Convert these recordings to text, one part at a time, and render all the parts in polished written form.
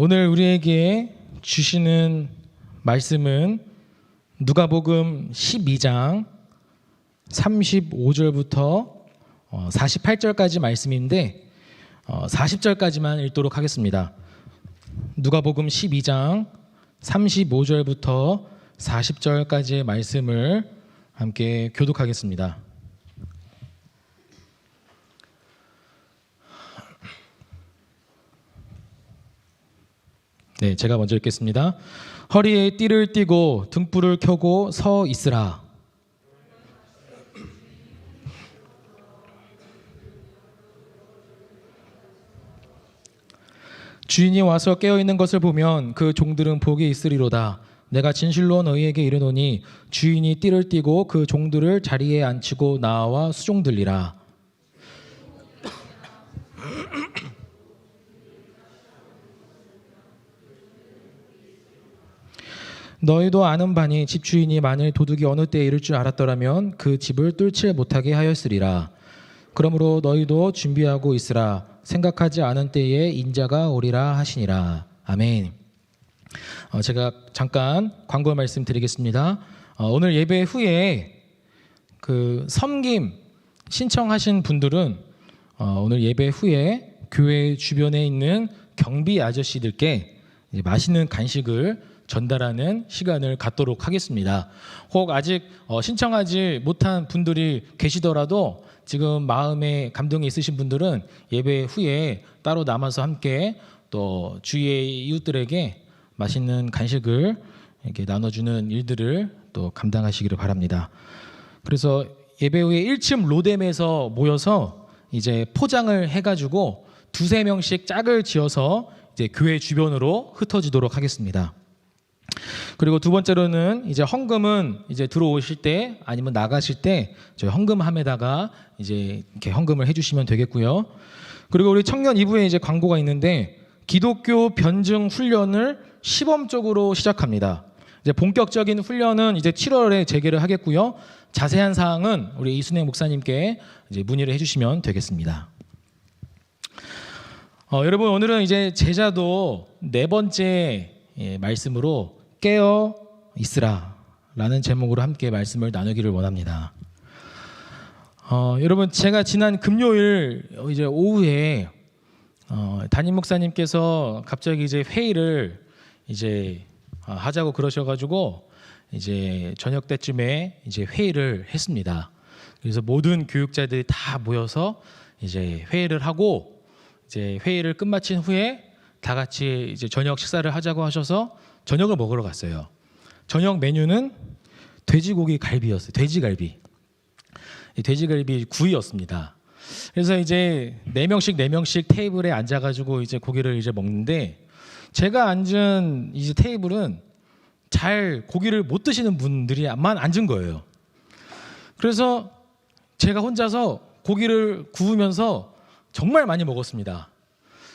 오늘 우리에게 주시는 말씀은 누가복음 12장 35절부터 48절까지 말씀인데 40절까지만 읽도록 하겠습니다. 누가복음 12장 35절부터 40절까지의 말씀을 함께 교독하겠습니다. 네, 제가 먼저 읽겠습니다. 허리에 띠를 띠고 등불을 켜고 서 있으라. 주인이 와서 깨어있는 것을 보면 그 종들은 복이 있으리로다. 내가 진실로 너희에게 이르노니 주인이 띠를 띠고 그 종들을 자리에 앉히고 나와 수종들리라. 너희도 아는 바니 집주인이 만일 도둑이 어느 때에 이를 줄 알았더라면 그 집을 뚫지 못하게 하였으리라. 그러므로 너희도 준비하고 있으라. 생각하지 않은 때에 인자가 오리라 하시니라. 아멘. 제가 잠깐 광고 말씀 드리겠습니다. 오늘 예배 후에 그 섬김 신청하신 분들은 오늘 예배 후에 교회 주변에 있는 경비 아저씨들께 이제 맛있는 간식을 전달하는 시간을 갖도록 하겠습니다. 혹 아직 신청하지 못한 분들이 계시더라도 지금 마음에 감동이 있으신 분들은 예배 후에 따로 남아서 함께 또 주위의 이웃들에게 맛있는 간식을 이렇게 나눠주는 일들을 또 감당하시기를 바랍니다. 그래서 예배 후에 1층 로뎀에서 모여서 이제 포장을 해가지고 2-3명씩 짝을 지어서 이제 교회 주변으로 흩어지도록 하겠습니다. 그리고 두 번째로는 이제 헌금은 이제 들어오실 때 아니면 나가실 때 저희 헌금함에다가 이제 이렇게 헌금을 해주시면 되겠고요. 그리고 우리 청년 2부에 이제 광고가 있는데 기독교 변증 훈련을 시범적으로 시작합니다. 이제 본격적인 훈련은 이제 7월에 재개를 하겠고요. 자세한 사항은 우리 이순행 목사님께 이제 문의를 해주시면 되겠습니다. 여러분 오늘은 이제 제자도 4번째 말씀으로 깨어 있으라 라는 제목으로 함께 말씀을 나누기를 원합니다. 여러분 제가 지난 금요일 이제 오후에 담임 목사님께서 갑자기 이제 회의를 이제 하자고 그러셔가지고 이제 저녁 때쯤에 이제 회의를 했습니다. 그래서 모든 교육자들이 다 모여서 이제 회의를 하고 이제 회의를 끝마친 후에 다 같이 이제 저녁 식사를 하자고 하셔서 저녁을 먹으러 갔어요. 저녁 메뉴는 돼지고기 갈비였어요. 돼지갈비 구이였습니다. 그래서 이제 4명씩 테이블에 앉아가지고 이제 고기를 이제 먹는데 제가 앉은 이제 테이블은 잘 고기를 못 드시는 분들이만 앉은 거예요. 그래서 제가 혼자서 고기를 구우면서 정말 많이 먹었습니다.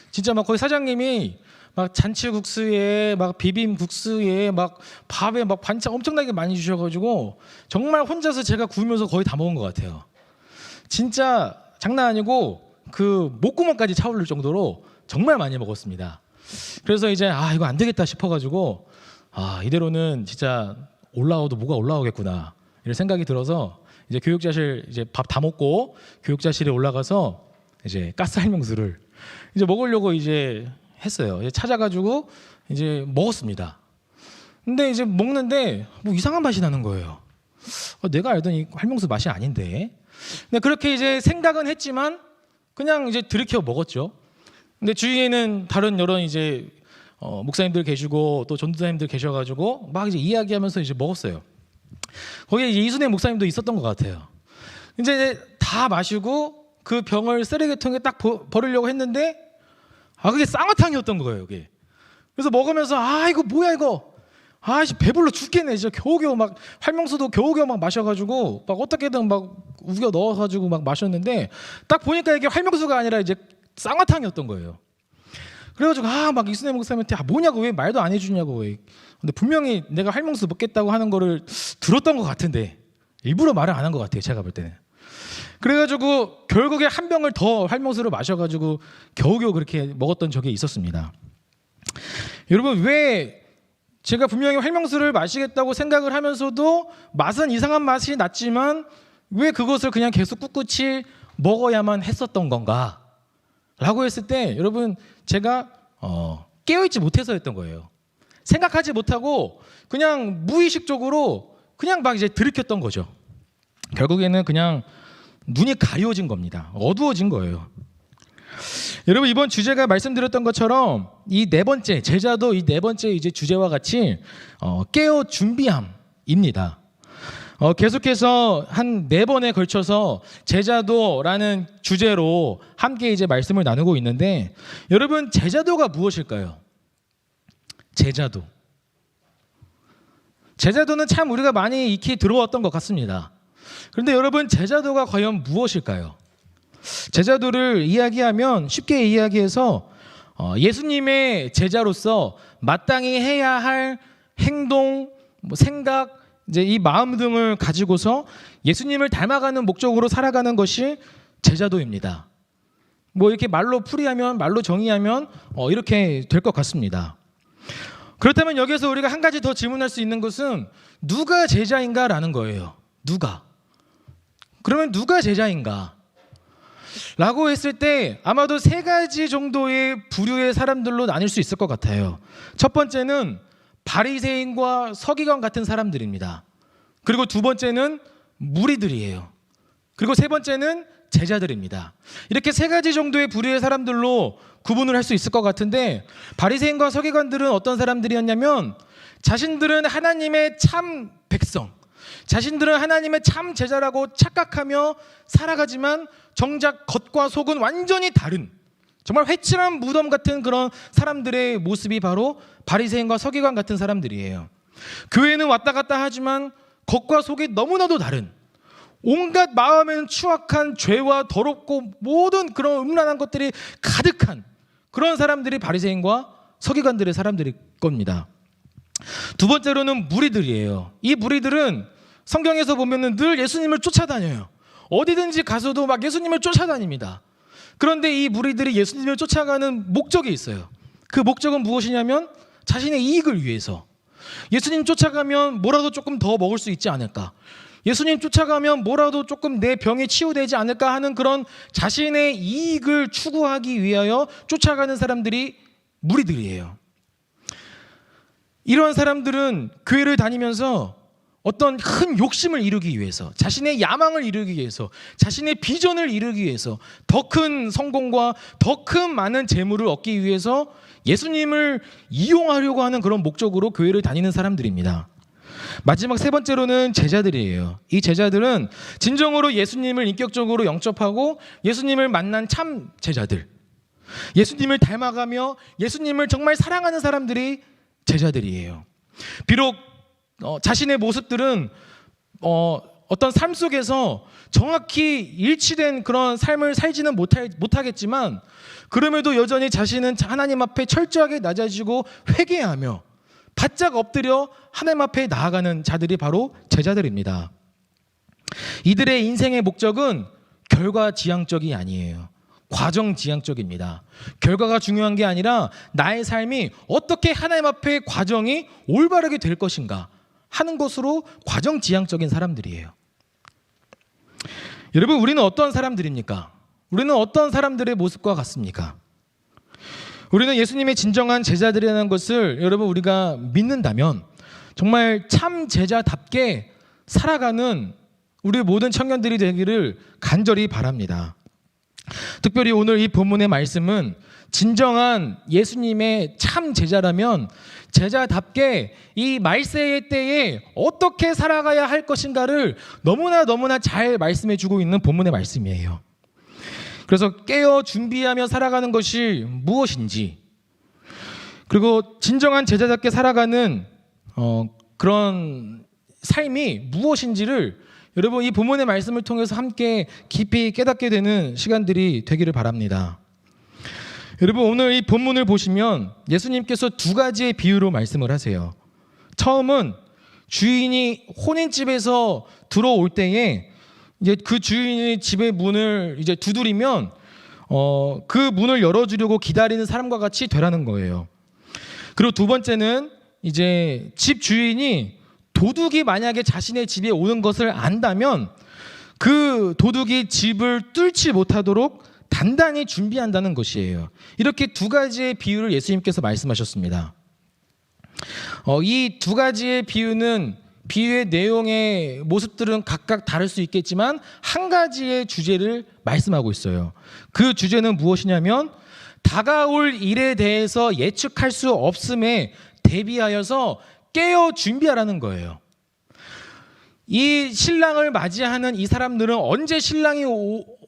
진짜 막 거기 사장님이 막 잔치국수에 막 비빔국수에 막 밥에 막 반찬 엄청나게 많이 주셔가지고 정말 혼자서 제가 구우면서 거의 다 먹은 것 같아요. 진짜 장난 아니고 그 목구멍까지 차오를 정도로 정말 많이 먹었습니다. 그래서 이제 이거 안 되겠다 싶어가지고 이대로는 진짜 올라와도 뭐가 올라오겠구나 이런 생각이 들어서 이제 교육자실 이제 밥 다 먹고 교육자실에 올라가서 이제 가스알명수를 이제 먹으려고 이제 했어요. 이제 찾아가지고 이제 먹었습니다. 근데 이제 먹는데 뭐 이상한 맛이 나는 거예요. 내가 알던 이 활명수 맛이 아닌데. 근데 그렇게 이제 생각은 했지만 그냥 이제 들이켜 먹었죠. 근데 주위에는 다른 여러 이제 목사님들 계시고 또 전도사님들 계셔가지고 막 이제 이야기하면서 이제 먹었어요. 거기에 이제 이순혜 목사님도 있었던 것 같아요. 이제 다 마시고 그 병을 쓰레기통에 딱 버리려고 했는데 그게 쌍화탕이었던 거예요, 이게. 그래서 먹으면서 이거 뭐야 이거. 배불러 죽겠네. 진짜 겨우겨우 막 활명수도 겨우겨우 막 마셔가지고 막 어떻게든 막 우겨 넣어가지고 막 마셨는데 딱 보니까 이게 활명수가 아니라 이제 쌍화탕이었던 거예요. 그래가지고 막 이순혜 목사님한테 뭐냐고 왜 말도 안 해주냐고 왜. 근데 분명히 내가 활명수 먹겠다고 하는 거를 들었던 것 같은데 일부러 말을 안 한 것 같아요, 제가 볼 때는. 그래가지고 결국에 한 병을 더 활명수를 마셔가지고 겨우겨우 그렇게 먹었던 적이 있었습니다. 여러분, 왜 제가 분명히 활명수를 마시겠다고 생각을 하면서도 맛은 이상한 맛이 났지만 왜 그것을 그냥 계속 꿋꿋이 먹어야만 했었던 건가? 라고 했을 때 여러분, 제가 깨어있지 못해서였던 거예요. 생각하지 못하고 그냥 무의식적으로 그냥 막 이제 들이켰던 거죠. 결국에는 그냥 눈이 가려워진 겁니다. 어두워진 거예요. 여러분, 이번 주제가 말씀드렸던 것처럼 이 네 번째 제자도 이 네 번째 이제 주제와 같이 깨어 준비함입니다. 계속해서 한 4번에 걸쳐서 제자도라는 주제로 함께 이제 말씀을 나누고 있는데, 여러분, 제자도가 무엇일까요? 제자도는 참 우리가 많이 익히 들어왔던 것 같습니다. 그런데 여러분, 제자도가 과연 무엇일까요? 제자도를 이야기하면, 쉽게 이야기해서 예수님의 제자로서 마땅히 해야 할 행동, 생각, 이제 이 마음 등을 가지고서 예수님을 닮아가는 목적으로 살아가는 것이 제자도입니다. 이렇게 말로 풀이하면, 말로 정의하면 이렇게 될 것 같습니다. 그렇다면 여기서 우리가 한 가지 더 질문할 수 있는 것은 누가 제자인가라는 거예요. 그러면 누가 제자인가? 라고 했을 때 아마도 3가지 정도의 부류의 사람들로 나뉠 수 있을 것 같아요. 첫 번째는 바리새인과 서기관 같은 사람들입니다. 그리고 2번째는 무리들이에요. 그리고 3번째는 제자들입니다. 이렇게 3가지 정도의 부류의 사람들로 구분을 할 수 있을 것 같은데, 바리새인과 서기관들은 어떤 사람들이었냐면, 자신들은 하나님의 참 백성, 자신들은 하나님의 참 제자라고 착각하며 살아가지만 정작 겉과 속은 완전히 다른, 정말 회칠한 무덤 같은 그런 사람들의 모습이 바로 바리새인과 서기관 같은 사람들이에요. 교회는 왔다 갔다 하지만 겉과 속이 너무나도 다른, 온갖 마음에는 추악한 죄와 더럽고 모든 그런 음란한 것들이 가득한 그런 사람들이 바리새인과 서기관들의 사람들일 겁니다. 2번째로는 무리들이에요. 이 무리들은 성경에서 보면은 늘 예수님을 쫓아다녀요. 어디든지 가서도 막 예수님을 쫓아다닙니다. 그런데 이 무리들이 예수님을 쫓아가는 목적이 있어요. 그 목적은 무엇이냐면 자신의 이익을 위해서. 예수님 쫓아가면 뭐라도 조금 더 먹을 수 있지 않을까? 예수님 쫓아가면 뭐라도 조금 내 병이 치유되지 않을까 하는 그런 자신의 이익을 추구하기 위하여 쫓아가는 사람들이 무리들이에요. 이러한 사람들은 교회를 다니면서 어떤 큰 욕심을 이루기 위해서, 자신의 야망을 이루기 위해서, 자신의 비전을 이루기 위해서, 더 큰 성공과 더 큰 많은 재물을 얻기 위해서 예수님을 이용하려고 하는 그런 목적으로 교회를 다니는 사람들입니다. 마지막 3번째로는 제자들이에요. 이 제자들은 진정으로 예수님을 인격적으로 영접하고 예수님을 만난 참 제자들, 예수님을 닮아가며 예수님을 정말 사랑하는 사람들이 제자들이에요. 비록 자신의 모습들은 어떤 삶 속에서 정확히 일치된 그런 삶을 살지는 못하겠지만, 그럼에도 여전히 자신은 하나님 앞에 철저하게 낮아지고 회개하며 바짝 엎드려 하나님 앞에 나아가는 자들이 바로 제자들입니다. 이들의 인생의 목적은 결과지향적이 아니에요. 과정지향적입니다. 결과가 중요한 게 아니라 나의 삶이 어떻게 하나님 앞에 과정이 올바르게 될 것인가 하는 것으로 과정지향적인 사람들이에요. 여러분, 우리는 어떤 사람들입니까? 우리는 어떤 사람들의 모습과 같습니까? 우리는 예수님의 진정한 제자들이라는 것을 여러분 우리가 믿는다면 정말 참 제자답게 살아가는 우리 모든 청년들이 되기를 간절히 바랍니다. 특별히 오늘 이 본문의 말씀은 진정한 예수님의 참 제자라면 제자답게 이 말세의 때에 어떻게 살아가야 할 것인가를 너무나 잘 말씀해 주고 있는 본문의 말씀이에요. 그래서 깨어 준비하며 살아가는 것이 무엇인지, 그리고 진정한 제자답게 살아가는 그런 삶이 무엇인지를 여러분 이 본문의 말씀을 통해서 함께 깊이 깨닫게 되는 시간들이 되기를 바랍니다. 여러분, 오늘 이 본문을 보시면 예수님께서 2가지의 비유로 말씀을 하세요. 처음은 주인이 혼인집에서 들어올 때에 이제 그 주인이 집의 문을 이제 두드리면 그 문을 열어주려고 기다리는 사람과 같이 되라는 거예요. 그리고 두 번째는 이제 집 주인이 도둑이 만약에 자신의 집에 오는 것을 안다면 그 도둑이 집을 뚫지 못하도록 단단히 준비한다는 것이에요. 이렇게 두 가지의 비유를 예수님께서 말씀하셨습니다. 이 두 가지의 비유는 비유의 내용의 모습들은 각각 다를 수 있겠지만 한 가지의 주제를 말씀하고 있어요. 그 주제는 무엇이냐면 다가올 일에 대해서 예측할 수 없음에 대비하여서 깨어 준비하라는 거예요. 이 신랑을 맞이하는 이 사람들은 언제 신랑이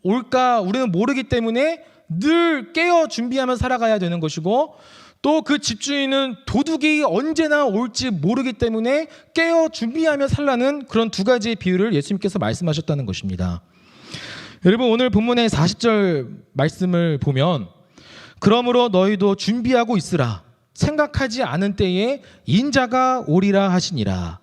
올까 우리는 모르기 때문에 늘 깨어 준비하며 살아가야 되는 것이고, 또 그 집주인은 도둑이 언제나 올지 모르기 때문에 깨어 준비하며 살라는 그런 두 가지의 비유를 예수님께서 말씀하셨다는 것입니다. 여러분, 오늘 본문의 40절 말씀을 보면 그러므로 너희도 준비하고 있으라. 생각하지 않은 때에 인자가 오리라 하시니라.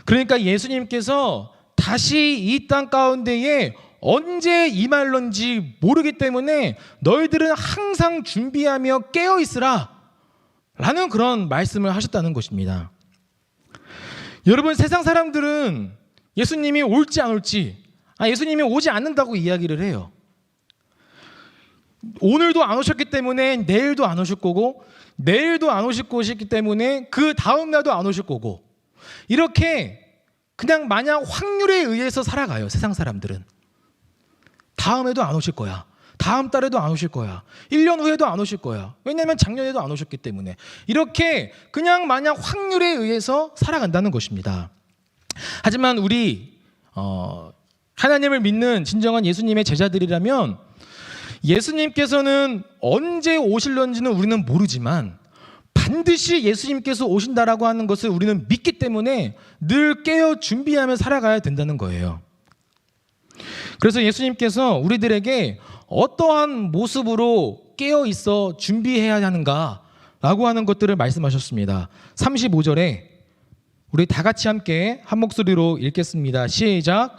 그러니까 예수님께서 다시 이 땅 가운데에 언제 임할런지 모르기 때문에 너희들은 항상 준비하며 깨어 있으라 라는 그런 말씀을 하셨다는 것입니다. 여러분, 세상 사람들은 예수님이 올지 안 올지, 예수님이 오지 않는다고 이야기를 해요. 오늘도 안 오셨기 때문에 내일도 안 오실 거고, 내일도 안 오실 것이기 때문에 그 다음 날도 안 오실 거고, 이렇게 그냥 마냥 확률에 의해서 살아가요. 세상 사람들은 다음에도 안 오실 거야, 다음 달에도 안 오실 거야, 1년 후에도 안 오실 거야. 왜냐하면 작년에도 안 오셨기 때문에. 이렇게 그냥 마냥 확률에 의해서 살아간다는 것입니다. 하지만 우리 하나님을 믿는 진정한 예수님의 제자들이라면 예수님께서는 언제 오실런지는 우리는 모르지만 반드시 예수님께서 오신다라고 하는 것을 우리는 믿기 때문에 늘 깨어 준비하며 살아가야 된다는 거예요. 그래서 예수님께서 우리들에게 어떠한 모습으로 깨어 있어 준비해야 하는가라고 하는 것들을 말씀하셨습니다. 35절에 우리 다 같이 함께 한 목소리로 읽겠습니다. 시작.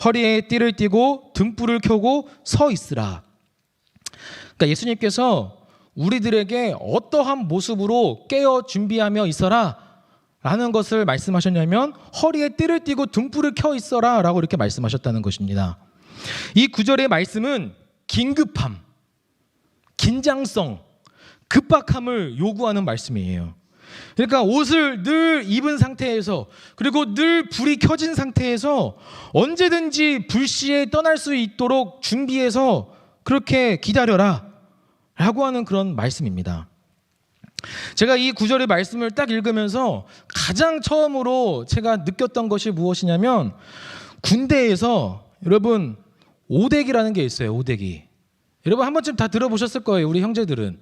허리에 띠를 띠고 등불을 켜고 서 있으라. 그러니까 예수님께서 우리들에게 어떠한 모습으로 깨어 준비하며 있어라 라는 것을 말씀하셨냐면 허리에 띠를 띠고 등불을 켜 있어라 라고 이렇게 말씀하셨다는 것입니다. 이 구절의 말씀은 긴급함, 긴장성, 급박함을 요구하는 말씀이에요. 그러니까 옷을 늘 입은 상태에서, 그리고 늘 불이 켜진 상태에서 언제든지 불시에 떠날 수 있도록 준비해서 그렇게 기다려라 라고 하는 그런 말씀입니다. 제가 이 구절의 말씀을 딱 읽으면서 가장 처음으로 제가 느꼈던 것이 무엇이냐면, 군대에서 여러분 오대기라는 게 있어요. 오대기. 여러분 한 번쯤 다 들어보셨을 거예요. 우리 형제들은.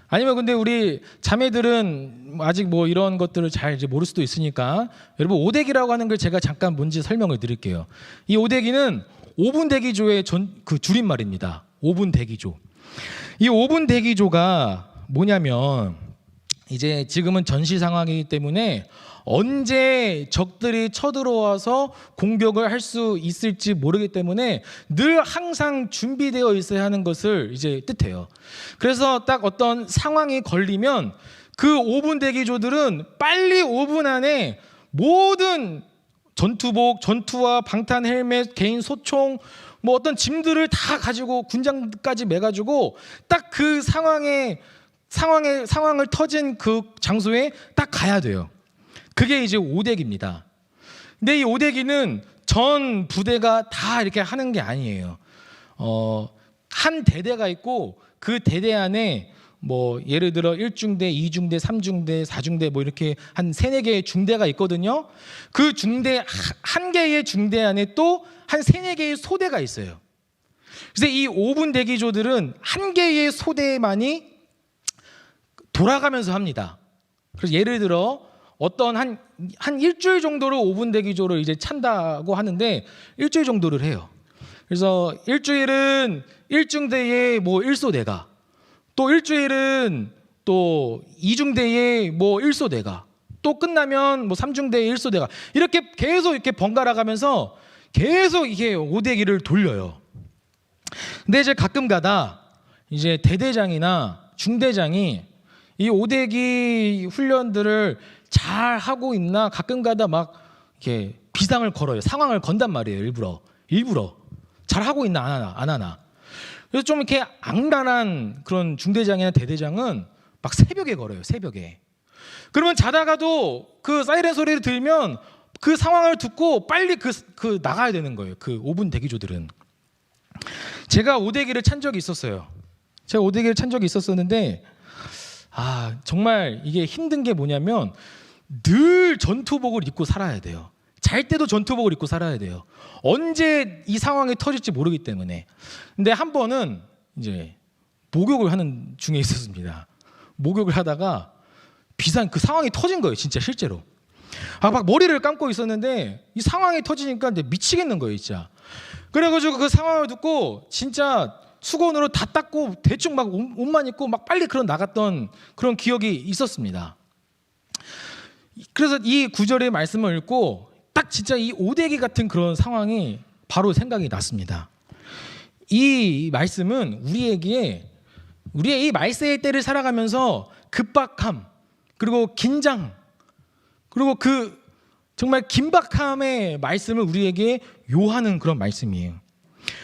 아니면 근데 우리 자매들은 아직 뭐 이런 것들을 잘 이제 모를 수도 있으니까 여러분 오대기라고 하는 걸 제가 잠깐 뭔지 설명을 드릴게요. 이 오대기는 5분 대기조의 그 줄임말입니다. 5분 대기조. 이 5분 대기조가 뭐냐면, 이제 지금은 전시 상황이기 때문에 언제 적들이 쳐들어와서 공격을 할 수 있을지 모르기 때문에 늘 항상 준비되어 있어야 하는 것을 이제 뜻해요. 그래서 딱 어떤 상황이 걸리면 그 5분 대기조들은 빨리 5분 안에 모든 전투복, 전투화, 방탄 헬멧, 개인 소총, 뭐 어떤 짐들을 다 가지고 군장까지 매가지고 딱 그 상황을 터진 그 장소에 딱 가야 돼요. 그게 이제 오대기입니다. 근데 이 오대기는 전 부대가 다 이렇게 하는 게 아니에요. 한 대대가 있고 그 대대 안에 뭐 예를 들어 1중대, 2중대, 3중대, 4중대 뭐 이렇게 한 3-4개의 중대가 있거든요. 그 중대 한 개의 중대 안에 또 한 3-4개의 소대가 있어요. 그래서 이 5분 대기조들은 한 개의 소대만이 돌아가면서 합니다. 그래서 예를 들어 어떤 한 일주일 정도로 5분 대기조를 이제 찬다고 하는데 일주일 정도를 해요. 그래서 일주일은 1중대에 뭐 1소대가, 또 일주일은 또 2중대에 뭐 1소대가, 또 끝나면 뭐 3중대에 1소대가, 이렇게 계속 이렇게 번갈아 가면서 계속 이게 오대기를 돌려요. 근데 이제 가끔 가다 이제 대대장이나 중대장이 이 오대기 훈련들을 잘 하고 있나 가끔가다 막 이렇게 비상을 걸어요. 상황을 건단 말이에요. 일부러 잘 하고 있나 안 하나. 그래서 좀 이렇게 악랄한 그런 중대장이나 대대장은 막 새벽에 걸어요. 새벽에. 그러면 자다가도 그 사이렌 소리를 들으면 그 상황을 듣고 빨리 그 나가야 되는 거예요. 그 5분 대기조들은. 제가 오대기를 찬 적이 있었어요. 제가 오대기를 찬 적이 있었었는데 정말 이게 힘든 게 뭐냐면 늘 전투복을 입고 살아야 돼요. 잘 때도 전투복을 입고 살아야 돼요. 언제 이 상황이 터질지 모르기 때문에. 근데 한 번은 이제 목욕을 하는 중에 있었습니다. 목욕을 하다가 비상 그 상황이 터진 거예요. 진짜 실제로. 막 머리를 감고 있었는데 이 상황이 터지니까 이제 미치겠는 거예요, 진짜. 그래가지고 그 상황을 듣고 진짜 수건으로 다 닦고 대충 막 옷만 입고 막 빨리 나갔던 그런 기억이 있었습니다. 그래서 이 구절의 말씀을 읽고 딱 진짜 이 오대기 같은 그런 상황이 바로 생각이 났습니다. 이 말씀은 우리의 이 말세의 때를 살아가면서 급박함 그리고 긴장 그리고 그 정말 긴박함의 말씀을 우리에게 요하는 그런 말씀이에요.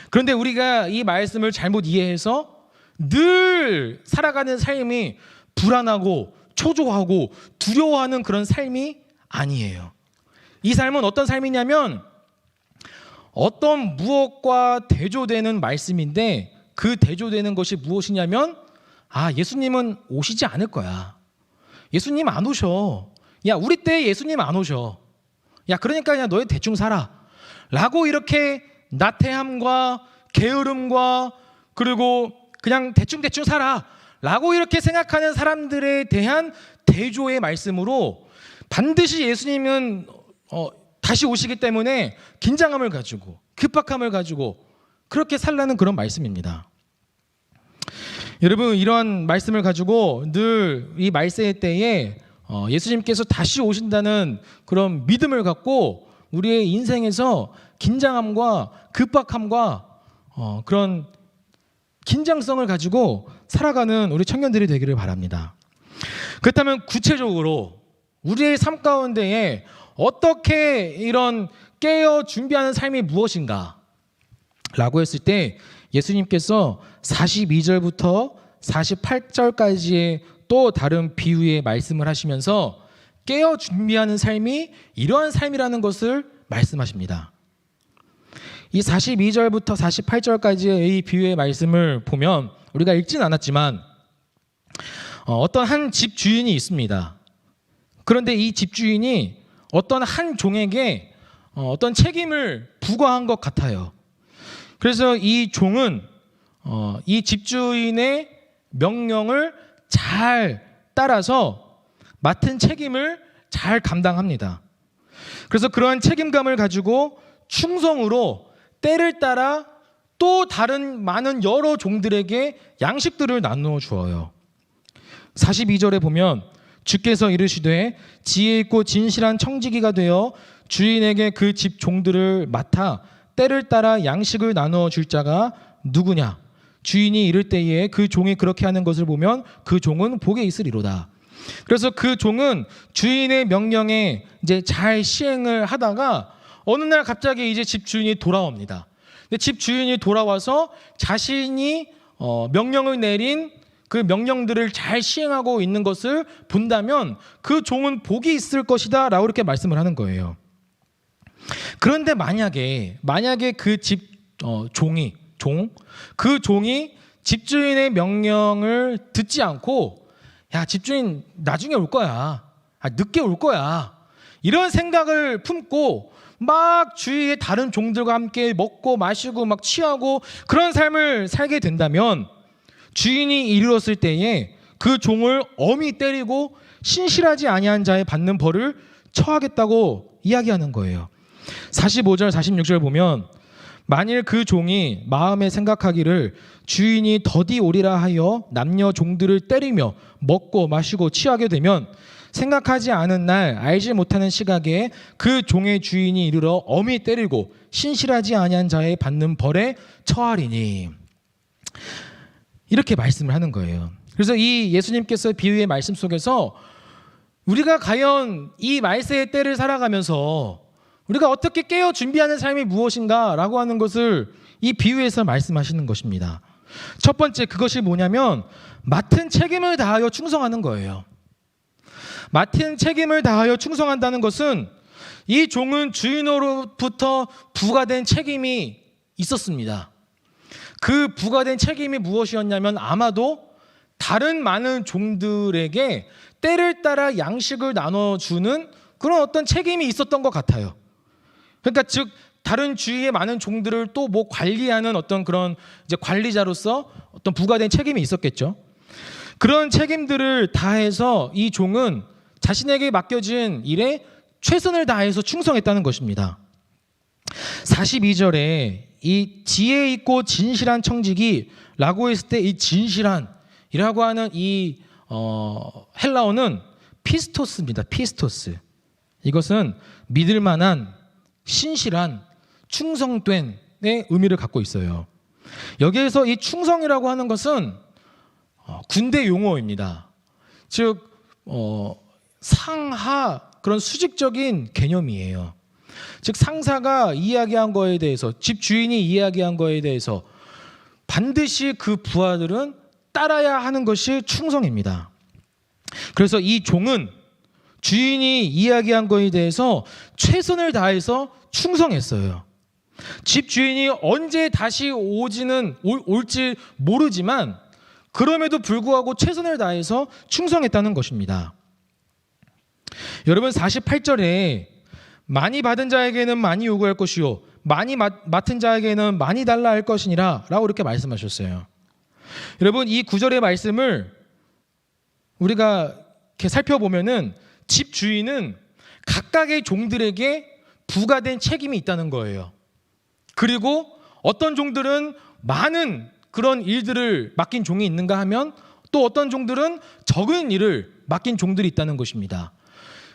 그런데 우리가 이 말씀을 잘못 이해해서 늘 살아가는 삶이 불안하고 초조하고 두려워하는 그런 삶이 아니에요. 이 삶은 어떤 삶이냐면 어떤 무엇과 대조되는 말씀인데 그 대조되는 것이 무엇이냐면 예수님은 오시지 않을 거야. 예수님 안 오셔. 야, 우리 때 예수님 안 오셔. 야, 그러니까 그냥 너희 대충 살아. 라고 이렇게 나태함과 게으름과 그리고 그냥 대충 살아. 라고 이렇게 생각하는 사람들에 대한 대조의 말씀으로 반드시 예수님은 다시 오시기 때문에 긴장함을 가지고 급박함을 가지고 그렇게 살라는 그런 말씀입니다. 여러분, 이러한 말씀을 가지고 늘 이 말세의 때에 예수님께서 다시 오신다는 그런 믿음을 갖고 우리의 인생에서 긴장함과 급박함과 그런 긴장성을 가지고 살아가는 우리 청년들이 되기를 바랍니다. 그렇다면 구체적으로 우리의 삶 가운데에 어떻게 이런 깨어 준비하는 삶이 무엇인가? 라고 했을 때 예수님께서 42절부터 48절까지의 또 다른 비유의 말씀을 하시면서 깨어 준비하는 삶이 이러한 삶이라는 것을 말씀하십니다. 이 42절부터 48절까지의 이 비유의 말씀을 보면 우리가 읽진 않았지만 어떤 한 집주인이 있습니다. 그런데 이 집주인이 어떤 한 종에게 어떤 책임을 부과한 것 같아요. 그래서 이 종은 이 집주인의 명령을 잘 따라서 맡은 책임을 잘 감당합니다. 그래서 그러한 책임감을 가지고 충성으로 때를 따라 또 다른 많은 여러 종들에게 양식들을 나누어 주어요. 42절에 보면 주께서 이르시되 지혜 있고 진실한 청지기가 되어 주인에게 그 집 종들을 맡아 때를 따라 양식을 나누어 줄 자가 누구냐? 주인이 이를 때에 그 종이 그렇게 하는 것을 보면 그 종은 복에 있으리로다. 그래서 그 종은 주인의 명령에 이제 잘 시행을 하다가 어느 날 갑자기 이제 집 주인이 돌아옵니다. 근데 집 주인이 돌아와서 자신이 명령을 내린 그 명령들을 잘 시행하고 있는 것을 본다면 그 종은 복이 있을 것이다 라고 이렇게 말씀을 하는 거예요. 그런데 만약에 그 집 그 종이 집주인의 명령을 듣지 않고 야, 집주인 나중에 올 거야. 늦게 올 거야. 이런 생각을 품고 막 주위의 다른 종들과 함께 먹고 마시고 막 취하고 그런 삶을 살게 된다면 주인이 이르렀을 때에 그 종을 엄히 때리고 신실하지 아니한 자에 받는 벌을 처하겠다고 이야기하는 거예요. 45절 46절 보면 만일 그 종이 마음에 생각하기를 주인이 더디 오리라 하여 남녀 종들을 때리며 먹고 마시고 취하게 되면 생각하지 않은 날 알지 못하는 시각에 그 종의 주인이 이르러 엄히 때리고 신실하지 아니한 자에 받는 벌에 처하리니 이렇게 말씀을 하는 거예요. 그래서 이 예수님께서 비유의 말씀 속에서 우리가 과연 이 말세의 때를 살아가면서 우리가 어떻게 깨어 준비하는 삶이 무엇인가라고 하는 것을 이 비유에서 말씀하시는 것입니다. 첫 번째, 그것이 뭐냐면 맡은 책임을 다하여 충성하는 거예요. 맡은 책임을 다하여 충성한다는 것은 이 종은 주인으로부터 부과된 책임이 있었습니다. 그 부과된 책임이 무엇이었냐면 아마도 다른 많은 종들에게 때를 따라 양식을 나눠주는 그런 어떤 책임이 있었던 것 같아요. 그러니까 즉 다른 주위의 많은 종들을 또 뭐 관리하는 어떤 그런 이제 관리자로서 어떤 부과된 책임이 있었겠죠. 그런 책임들을 다해서 이 종은 자신에게 맡겨진 일에 최선을 다해서 충성했다는 것입니다. 42절에 이 지혜 있고 진실한 청지기 라고 했을 때 이 진실한이라고 하는 이 헬라어는 피스토스입니다. 피스토스. 이것은 믿을 만한, 신실한, 충성된의 의미를 갖고 있어요. 여기에서 이 충성이라고 하는 것은 군대 용어입니다. 즉 상하 그런 수직적인 개념이에요. 즉 상사가 이야기한 거에 대해서, 집 주인이 이야기한 거에 대해서 반드시 그 부하들은 따라야 하는 것이 충성입니다. 그래서 이 종은 주인이 이야기한 거에 대해서 최선을 다해서 충성했어요. 집 주인이 언제 다시 올지 모르지만 그럼에도 불구하고 최선을 다해서 충성했다는 것입니다. 여러분 48절에 많이 받은 자에게는 많이 요구할 것이요 많이 맡은 자에게는 많이 달라 할 것이니라 라고 이렇게 말씀하셨어요. 여러분 이 구절의 말씀을 우리가 이렇게 살펴보면은 집 주인은 각각의 종들에게 부과된 책임이 있다는 거예요. 그리고 어떤 종들은 많은 그런 일들을 맡긴 종이 있는가 하면 또 어떤 종들은 적은 일을 맡긴 종들이 있다는 것입니다.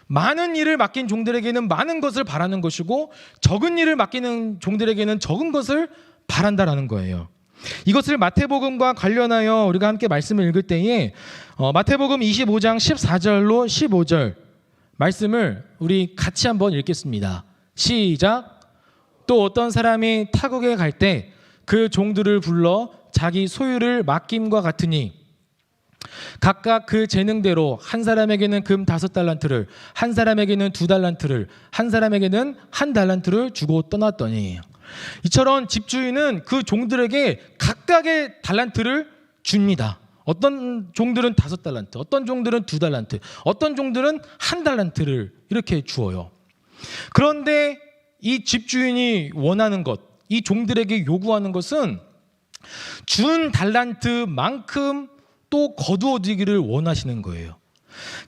많은 일을 맡긴 종들에게는 많은 것을 바라는 것이고 적은 일을 맡기는 종들에게는 적은 것을 바란다라는 거예요. 이것을 마태복음과 관련하여 우리가 함께 말씀을 읽을 때에 마태복음 25장 14절로 15절 말씀을 우리 같이 한번 읽겠습니다. 시작. 또 어떤 사람이 타국에 갈 때 그 종들을 불러 자기 소유를 맡김과 같으니 각각 그 재능대로 한 사람에게는 금 5달란트를, 한 사람에게는 2달란트를, 한 사람에게는 1달란트를 주고 떠났더니, 이처럼 집주인은 그 종들에게 각각의 달란트를 줍니다. 어떤 종들은 5달란트, 어떤 종들은 2달란트, 어떤 종들은 1달란트를 이렇게 주어요. 그런데 이 집주인이 원하는 것, 이 종들에게 요구하는 것은 준 달란트만큼 또 거두어지기를 원하시는 거예요.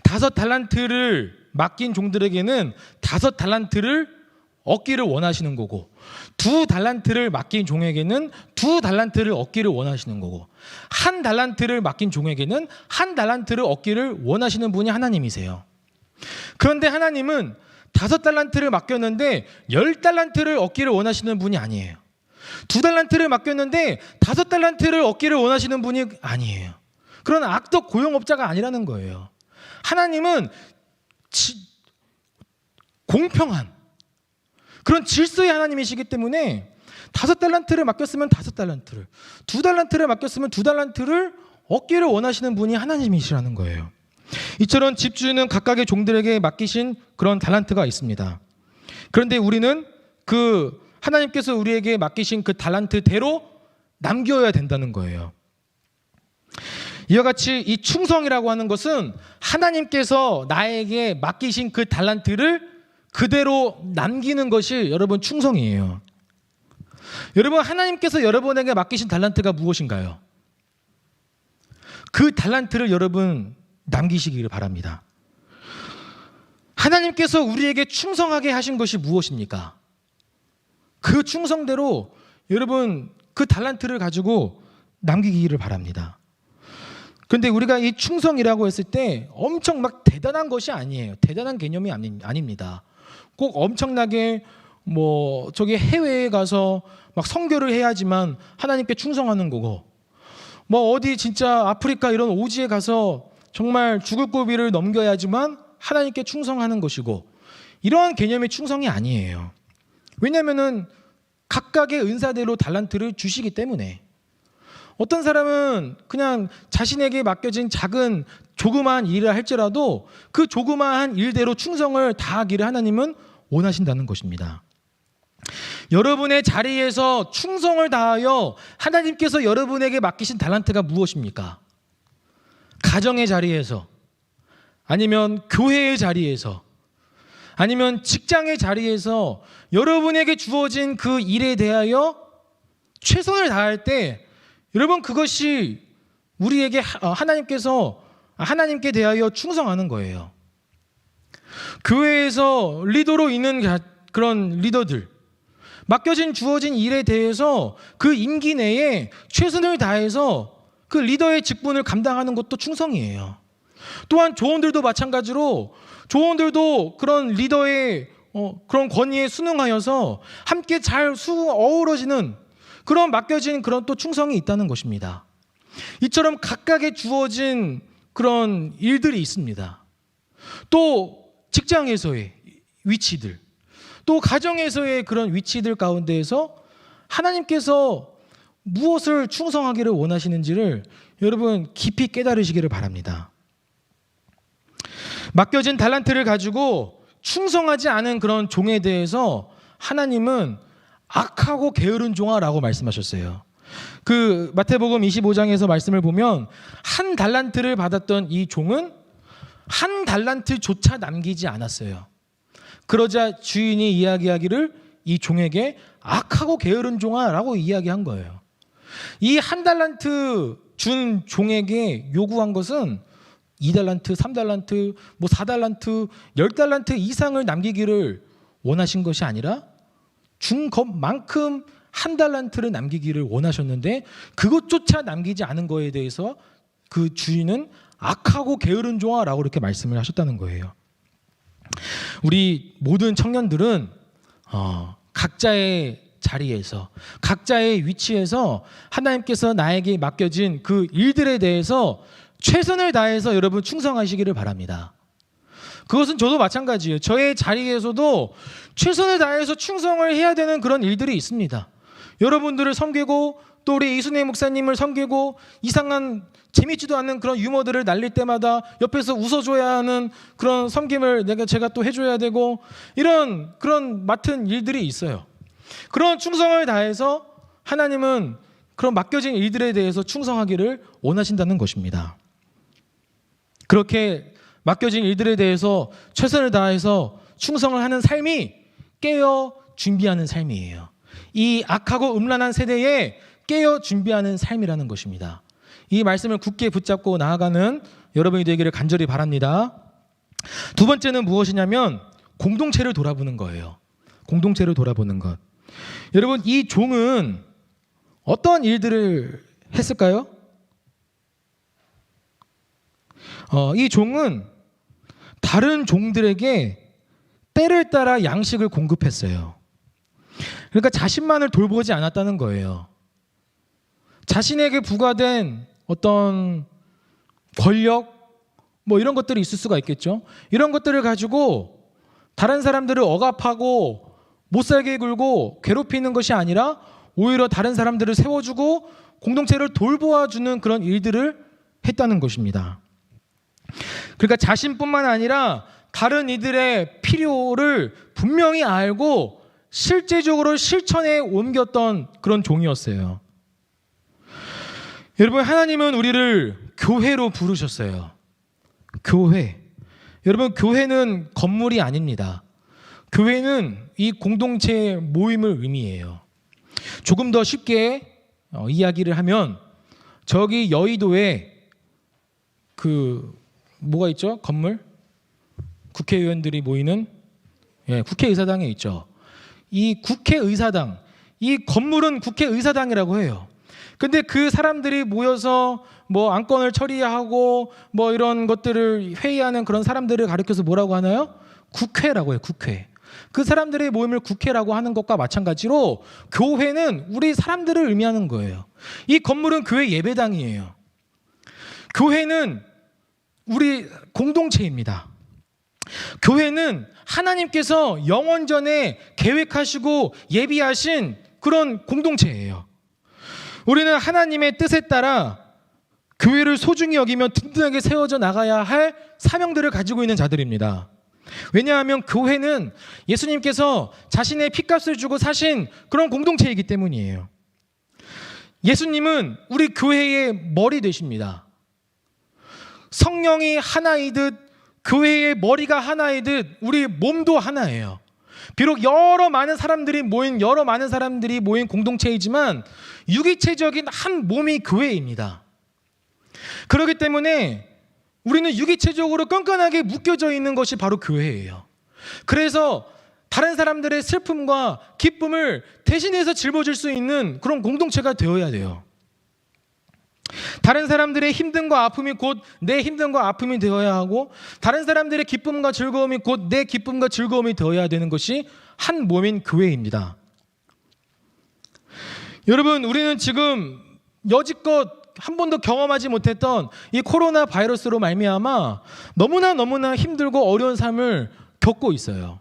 5달란트를 맡긴 종들에게는 5달란트를 얻기를 원하시는 거고 2달란트를 맡긴 종에게는 2달란트를 얻기를 원하시는 거고 1달란트를 맡긴 종에게는 1달란트를 얻기를 원하시는 분이 하나님이세요. 그런데 하나님은 5달란트를 맡겼는데 10달란트를 얻기를 원하시는 분이 아니에요. 2달란트를 맡겼는데 5달란트를 얻기를 원하시는 분이 아니에요. 그런 악덕 고용업자가 아니라는 거예요. 하나님은 공평한 그런 질서의 하나님이시기 때문에 5달란트를 맡겼으면 5달란트를, 2달란트를 맡겼으면 2달란트를 얻기를 원하시는 분이 하나님이시라는 거예요. 이처럼 집주인은 각각의 종들에게 맡기신 그런 달란트가 있습니다. 그런데 우리는 그 하나님께서 우리에게 맡기신 그 달란트대로 남겨야 된다는 거예요. 이와 같이 이 충성이라고 하는 것은 하나님께서 나에게 맡기신 그 달란트를 그대로 남기는 것이 여러분 충성이에요. 여러분 하나님께서 여러분에게 맡기신 달란트가 무엇인가요? 그 달란트를 여러분 남기시기를 바랍니다. 하나님께서 우리에게 충성하게 하신 것이 무엇입니까? 그 충성대로 여러분 그 달란트를 가지고 남기기를 바랍니다. 그런데 우리가 이 충성이라고 했을 때 엄청 막 대단한 것이 아니에요. 대단한 개념이 아닙니다. 꼭 엄청나게 저기 해외에 가서 막 선교를 해야지만 하나님께 충성하는 거고 뭐 어디 진짜 아프리카 이런 오지에 가서 정말 죽을 고비를 넘겨야지만 하나님께 충성하는 것이고, 이러한 개념의 충성이 아니에요. 왜냐하면은 각각의 은사대로 달란트를 주시기 때문에. 어떤 사람은 그냥 자신에게 맡겨진 작은 조그마한 일을 할지라도 그 조그마한 일대로 충성을 다하기를 하나님은 원하신다는 것입니다. 여러분의 자리에서 충성을 다하여 하나님께서 여러분에게 맡기신 달란트가 무엇입니까? 가정의 자리에서, 아니면 교회의 자리에서, 아니면 직장의 자리에서 여러분에게 주어진 그 일에 대하여 최선을 다할 때, 여러분 그것이 우리에게 하나님께 대하여 충성하는 거예요. 교회에서 리더로 있는 그런 리더들, 맡겨진 주어진 일에 대해서 그 임기 내에 최선을 다해서 그 리더의 직분을 감당하는 것도 충성이에요. 또한 조원들도 마찬가지로, 조원들도 그런 리더의 그런 권위에 순응하여서 함께 잘 어우러지는 그런 맡겨진 그런 또 충성이 있다는 것입니다. 이처럼 각각의 주어진 그런 일들이 있습니다. 또 직장에서의 위치들, 또 가정에서의 그런 위치들 가운데에서 하나님께서 무엇을 충성하기를 원하시는지를 여러분 깊이 깨달으시기를 바랍니다. 맡겨진 달란트를 가지고 충성하지 않은 그런 종에 대해서 하나님은 악하고 게으른 종아라고 말씀하셨어요. 그 마태복음 25장에서 말씀을 보면 한 달란트를 받았던 이 종은 한 달란트조차 남기지 않았어요. 그러자 주인이 이야기하기를 이 종에게 악하고 게으른 종아라고 이야기한 거예요. 이 한 달란트 준 종에게 요구한 것은 2달란트, 3달란트, 4달란트, 10달란트 이상을 남기기를 원하신 것이 아니라 준 것만큼 한 달란트를 남기기를 원하셨는데, 그것조차 남기지 않은 거에 대해서 그 주인은 악하고 게으른 종아라고 이렇게 말씀을 하셨다는 거예요. 우리 모든 청년들은 각자의 자리에서, 각자의 위치에서 하나님께서 나에게 맡겨진 그 일들에 대해서 최선을 다해서 여러분 충성하시기를 바랍니다. 그것은 저도 마찬가지예요. 저의 자리에서도 최선을 다해서 충성을 해야 되는 그런 일들이 있습니다. 여러분들을 섬기고, 또 우리 이순혜 목사님을 섬기고, 이상한 재밌지도 않은 그런 유머들을 날릴 때마다 옆에서 웃어줘야 하는 그런 섬김을 제가 또 해줘야 되고, 이런 그런 맡은 일들이 있어요. 그런 충성을 다해서 하나님은 그런 맡겨진 일들에 대해서 충성하기를 원하신다는 것입니다. 그렇게 맡겨진 일들에 대해서 최선을 다해서 충성을 하는 삶이 깨어 준비하는 삶이에요. 이 악하고 음란한 세대에 깨어 준비하는 삶이라는 것입니다. 이 말씀을 굳게 붙잡고 나아가는 여러분이 되기를 간절히 바랍니다. 두 번째는 무엇이냐면 공동체를 돌아보는 거예요. 공동체를 돌아보는 것. 여러분, 이 종은 어떤 일들을 했을까요? 이 종은 다른 종들에게 때를 따라 양식을 공급했어요. 그러니까 자신만을 돌보지 않았다는 거예요. 자신에게 부과된 어떤 권력, 이런 것들이 있을 수가 있겠죠. 이런 것들을 가지고 다른 사람들을 억압하고 못살게 굴고 괴롭히는 것이 아니라 오히려 다른 사람들을 세워주고 공동체를 돌보아주는 그런 일들을 했다는 것입니다. 그러니까 자신뿐만 아니라 다른 이들의 필요를 분명히 알고 실제적으로 실천에 옮겼던 그런 종이었어요. 여러분, 하나님은 우리를 교회로 부르셨어요. 교회. 여러분, 교회는 건물이 아닙니다. 교회는 이 공동체의 모임을 의미해요. 조금 더 쉽게 이야기를 하면, 저기 여의도에 뭐가 있죠? 건물? 국회의원들이 모이는 국회의사당에 있죠. 이 국회의사당, 이 건물은 국회의사당이라고 해요. 근데 그 사람들이 모여서 안건을 처리하고 이런 것들을 회의하는 그런 사람들을 가리켜서 뭐라고 하나요? 국회라고 해요. 국회. 그 사람들의 모임을 국회라고 하는 것과 마찬가지로 교회는 우리 사람들을 의미하는 거예요. 이 건물은 교회 예배당이에요. 교회는 우리 공동체입니다. 교회는 하나님께서 영원전에 계획하시고 예비하신 그런 공동체예요. 우리는 하나님의 뜻에 따라 교회를 소중히 여기며 든든하게 세워져 나가야 할 사명들을 가지고 있는 자들입니다. 왜냐하면 교회는 예수님께서 자신의 피값을 주고 사신 그런 공동체이기 때문이에요. 예수님은 우리 교회의 머리 되십니다. 성령이 하나이듯 교회의 머리가 하나이듯 우리 몸도 하나예요. 비록 여러 많은 사람들이 모인 공동체이지만 유기체적인 한 몸이 교회입니다. 그렇기 때문에 우리는 유기체적으로 끈끈하게 묶여져 있는 것이 바로 교회예요. 그래서 다른 사람들의 슬픔과 기쁨을 대신해서 짊어질 수 있는 그런 공동체가 되어야 돼요. 다른 사람들의 힘듦과 아픔이 곧 내 힘듦과 아픔이 되어야 하고, 다른 사람들의 기쁨과 즐거움이 곧 내 기쁨과 즐거움이 되어야 되는 것이 한 몸인 교회입니다. 여러분, 우리는 지금 여지껏 한 번도 경험하지 못했던 이 코로나 바이러스로 말미암아 너무나 힘들고 어려운 삶을 겪고 있어요.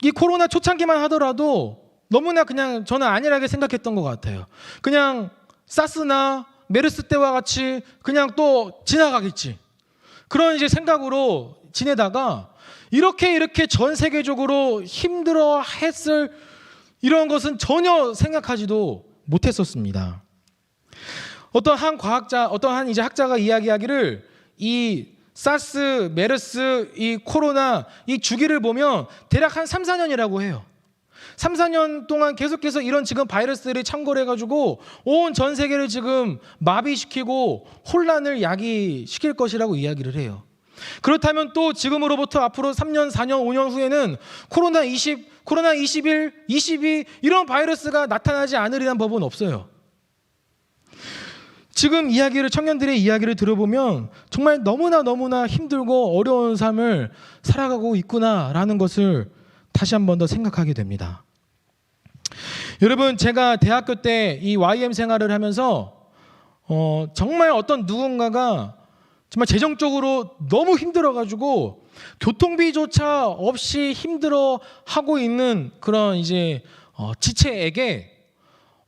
이 코로나 초창기만 하더라도 너무나 그냥 저는 안일하게 생각했던 것 같아요. 그냥 사스나 메르스 때와 같이 그냥 또 지나가겠지, 그런 이제 생각으로 지내다가 이렇게 전 세계적으로 힘들어 했을 이런 것은 전혀 생각하지도 못했었습니다. 어떤 한 이제 학자가 이야기하기를 이 사스, 메르스, 이 코로나 이 주기를 보면 대략 한 3, 4년이라고 해요. 3, 4년 동안 계속해서 이런 지금 바이러스들이 창궐 해가지고 온 전 세계를 지금 마비시키고 혼란을 야기시킬 것이라고 이야기를 해요. 그렇다면 또 지금으로부터 앞으로 3년, 4년, 5년 후에는 코로나 20, 코로나 21, 22 이런 바이러스가 나타나지 않으리란 법은 없어요. 지금 청년들의 이야기를 들어보면 정말 너무나 힘들고 어려운 삶을 살아가고 있구나라는 것을 다시 한 번 더 생각하게 됩니다. 여러분, 제가 대학교 때 이 YM 생활을 하면서 정말 어떤 누군가가 정말 재정적으로 너무 힘들어가지고 교통비조차 없이 힘들어하고 있는 그런 이제 지체에게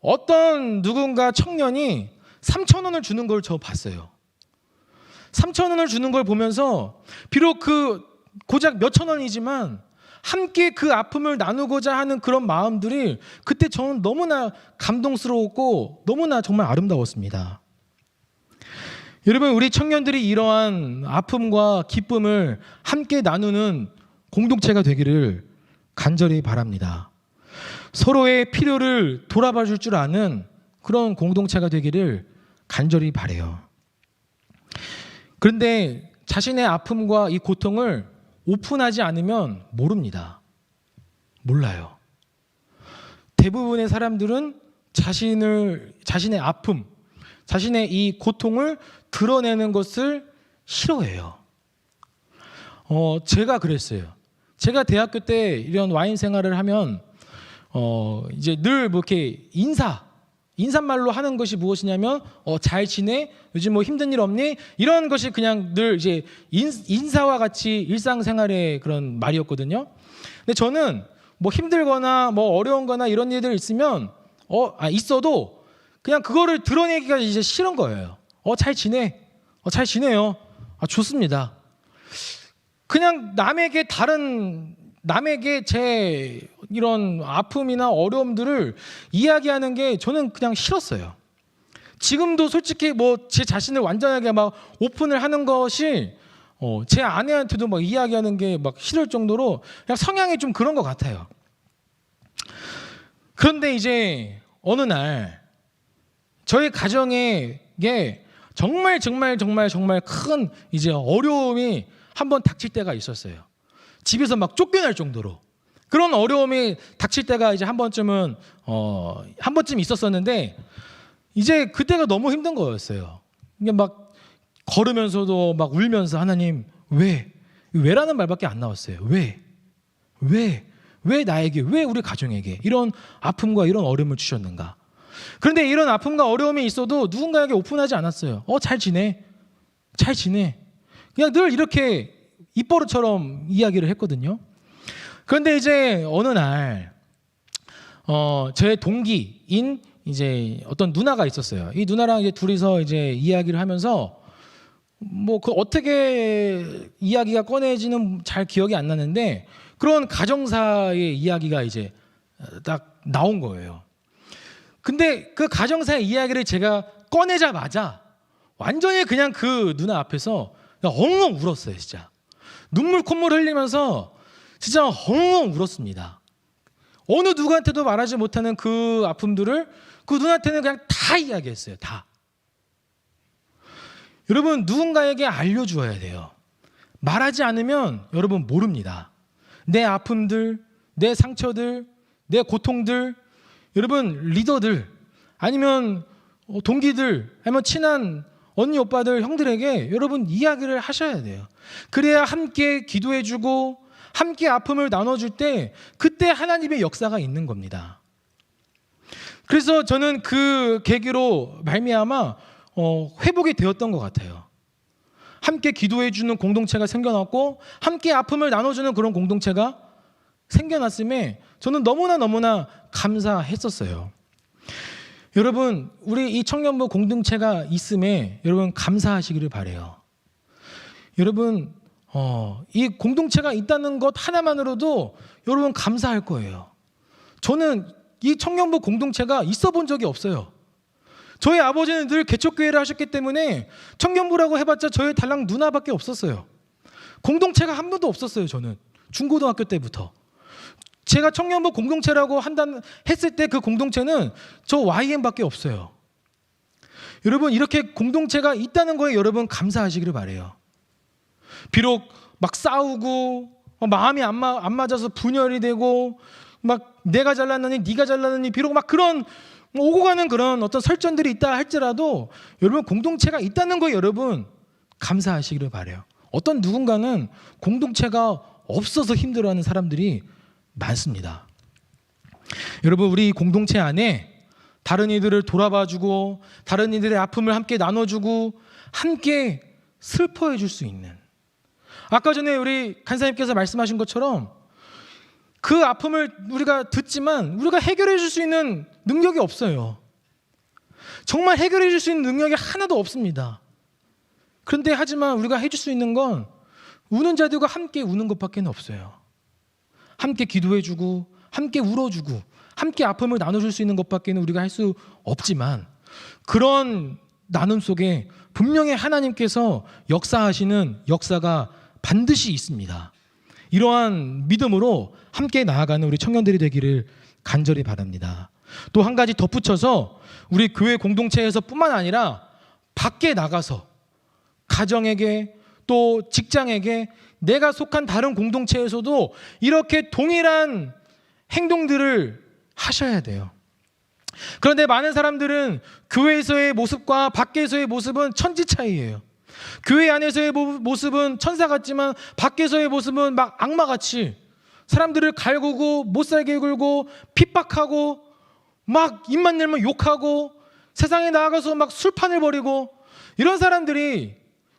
어떤 누군가 청년이 3,000원을 주는 걸 저 봤어요. 3,000원을 주는 걸 보면서 비록 그 고작 몇천 원이지만 함께 그 아픔을 나누고자 하는 그런 마음들이 그때 저는 너무나 감동스러웠고 너무나 정말 아름다웠습니다. 여러분, 우리 청년들이 이러한 아픔과 기쁨을 함께 나누는 공동체가 되기를 간절히 바랍니다. 서로의 필요를 돌아봐 줄 줄 아는 그런 공동체가 되기를 간절히 바라요. 그런데 자신의 아픔과 이 고통을 오픈하지 않으면 모릅니다. 몰라요. 대부분의 사람들은 자신의 아픔, 자신의 이 고통을 드러내는 것을 싫어해요. 제가 그랬어요. 제가 대학교 때 이런 와인 생활을 하면 이제 늘 뭐 이렇게 인사말로 하는 것이 무엇이냐면 잘 지내? 요즘 뭐 힘든 일 없니? 이런 것이 그냥 늘 이제 인사와 같이 일상생활의 그런 말이었거든요. 근데 저는 뭐 힘들거나 뭐 어려운거나 이런 일들 있으면 있어도 그냥 그거를 드러내기가 이제 싫은 거예요. 잘 지내? 잘 지내요. 좋습니다. 그냥 남에게 제 이런 아픔이나 어려움들을 이야기하는 게 저는 그냥 싫었어요. 지금도 솔직히 뭐 제 자신을 완전하게 막 오픈을 하는 것이 제 아내한테도 막 이야기하는 게 막 싫을 정도로 그냥 성향이 좀 그런 것 같아요. 그런데 이제 어느 날 저희 가정에 정말 큰 이제 어려움이 한번 닥칠 때가 있었어요. 집에서 막 쫓겨날 정도로 그런 어려움이 닥칠 때가 이제 한 번쯤 있었었는데 이제 그때가 너무 힘든 거였어요. 이게 막 걸으면서도 막 울면서 하나님 왜 왜라는 말밖에 안 나왔어요. 왜 나에게, 왜 우리 가정에게 이런 아픔과 이런 어려움을 주셨는가? 그런데 이런 아픔과 어려움이 있어도 누군가에게 오픈하지 않았어요. 잘 지내. 그냥 늘 이렇게 입버릇처럼 이야기를 했거든요. 그런데 이제 어느 날 제 동기인 이제 어떤 누나가 있었어요. 이 누나랑 이제 둘이서 이제 이야기를 하면서 뭐 그 어떻게 이야기가 꺼내지는 잘 기억이 안 나는데 그런 가정사의 이야기가 이제 딱 나온 거예요. 근데 그 가정사의 이야기를 제가 꺼내자마자 완전히 그냥 그 누나 앞에서 그냥 엉엉 울었어요. 진짜 눈물 콧물 흘리면서 진짜 엉엉 울었습니다. 어느 누구한테도 말하지 못하는 그 아픔들을 그 누나한테는 그냥 다 이야기했어요. 다. 여러분, 누군가에게 알려주어야 돼요. 말하지 않으면 여러분 모릅니다. 내 아픔들, 내 상처들, 내 고통들, 여러분 리더들 아니면 동기들 아니면 친한 언니 오빠들 형들에게 여러분 이야기를 하셔야 돼요. 그래야 함께 기도해주고 함께 아픔을 나눠줄 때 그때 하나님의 역사가 있는 겁니다. 그래서 저는 그 계기로 말미암아 회복이 되었던 것 같아요. 함께 기도해주는 공동체가 생겨났고 함께 아픔을 나눠주는 그런 공동체가 생겨났음에 저는 너무나 감사했었어요. 여러분, 우리 이 청년부 공동체가 있음에 여러분 감사하시기를 바라요. 여러분, 이 공동체가 있다는 것 하나만으로도 여러분 감사할 거예요. 저는 이 청년부 공동체가 있어 본 적이 없어요. 저희 아버지는 늘 개척교회를 하셨기 때문에 청년부라고 해봤자 저희 달랑 누나밖에 없었어요. 공동체가 한 번도 없었어요. 저는 중고등학교 때부터. 제가 청년부 공동체라고 했을 때 그 공동체는 저 YM밖에 없어요. 여러분, 이렇게 공동체가 있다는 거에 여러분 감사하시기를 바라요. 비록 막 싸우고 마음이 안 맞아서 분열이 되고 막 내가 잘났느니 네가 잘났느니 비록 막 그런 오고 가는 그런 어떤 설전들이 있다 할지라도 여러분 공동체가 있다는 거에 여러분 감사하시기를 바라요. 어떤 누군가는 공동체가 없어서 힘들어하는 사람들이 많습니다. 여러분, 우리 공동체 안에 다른 이들을 돌아봐주고 다른 이들의 아픔을 함께 나눠주고 함께 슬퍼해 줄 수 있는, 아까 전에 우리 간사님께서 말씀하신 것처럼 그 아픔을 우리가 듣지만 우리가 해결해 줄 수 있는 능력이 없어요. 정말 해결해 줄 수 있는 능력이 하나도 없습니다. 그런데 하지만 우리가 해줄 수 있는 건 우는 자들과 함께 우는 것밖에 없어요. 함께 기도해주고 함께 울어주고 함께 아픔을 나눠줄 수 있는 것밖에 우리가 할 수 없지만 그런 나눔 속에 분명히 하나님께서 역사하시는 역사가 반드시 있습니다. 이러한 믿음으로 함께 나아가는 우리 청년들이 되기를 간절히 바랍니다. 또 한 가지 덧붙여서 우리 교회 공동체에서 뿐만 아니라 밖에 나가서 가정에게 또 직장에게 내가 속한 다른 공동체에서도 이렇게 동일한 행동들을 하셔야 돼요. 그런데 많은 사람들은 교회에서의 모습과 밖에서의 모습은 천지 차이예요. 교회 안에서의 모습은 천사 같지만 밖에서의 모습은 막 악마같이 사람들을 갈구고 못살게 굴고 핍박하고 막 입만 열면 욕하고 세상에 나아가서 막 술판을 벌이고 이런 사람들이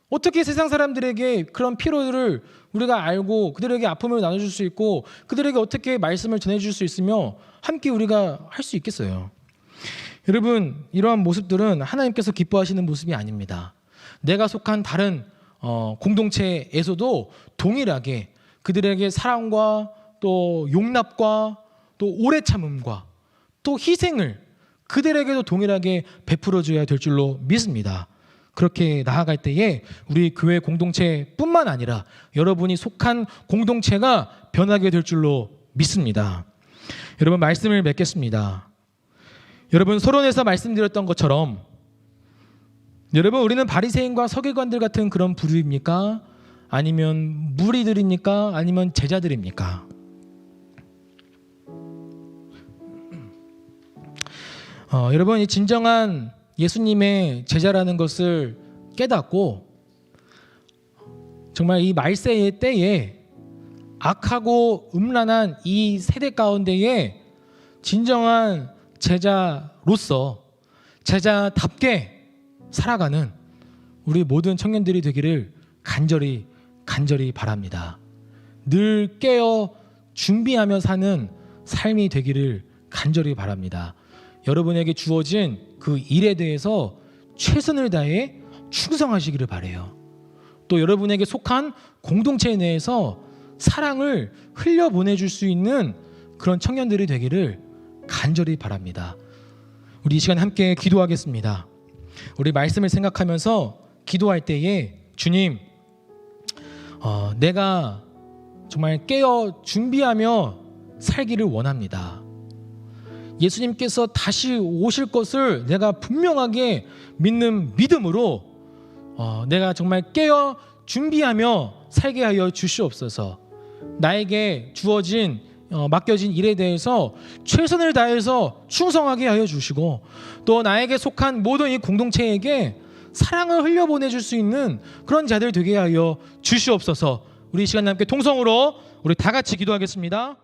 어떻게 세상 사람들에게 그런 피로를 우리가 알고 그들에게 아픔을 나눠줄 수 있고 그들에게 어떻게 말씀을 전해줄 수 있으며 함께 우리가 할 수 있겠어요. 여러분, 이러한 모습들은 하나님께서 기뻐하시는 모습이 아닙니다. 내가 속한 다른 공동체에서도 동일하게 그들에게 사랑과 또 용납과 또 오래 참음과 또 희생을 그들에게도 동일하게 베풀어줘야 될 줄로 믿습니다. 그렇게 나아갈 때에 우리 교회 공동체뿐만 아니라 여러분이 속한 공동체가 변하게 될 줄로 믿습니다. 여러분, 말씀을 맺겠습니다. 여러분, 서론에서 말씀드렸던 것처럼 여러분, 우리는 바리새인과 서기관들 같은 그런 부류입니까? 아니면 무리들입니까? 아니면 제자들입니까? 여러분, 이 진정한 예수님의 제자라는 것을 깨닫고 정말 이 말세의 때에 악하고 음란한 이 세대 가운데에 진정한 제자로서 제자답게 살아가는 우리 모든 청년들이 되기를 간절히 바랍니다. 늘 깨어 준비하며 사는 삶이 되기를 간절히 바랍니다. 여러분에게 주어진 그 일에 대해서 최선을 다해 충성하시기를 바라요. 또 여러분에게 속한 공동체 내에서 사랑을 흘려보내줄 수 있는 그런 청년들이 되기를 간절히 바랍니다. 우리 이 시간 함께 기도하겠습니다. 우리 말씀을 생각하면서 기도할 때에 주님, 내가 정말 깨어 준비하며 살기를 원합니다. 예수님께서 다시 오실 것을 내가 분명하게 믿는 믿음으로 내가 정말 깨어 준비하며 살게 하여 주시옵소서. 나에게 주어진 맡겨진 일에 대해서 최선을 다해서 충성하게 하여 주시고 또 나에게 속한 모든 이 공동체에게 사랑을 흘려보내줄 수 있는 그런 자들 되게 하여 주시옵소서. 우리 이 시간 함께 통성으로 우리 다 같이 기도하겠습니다.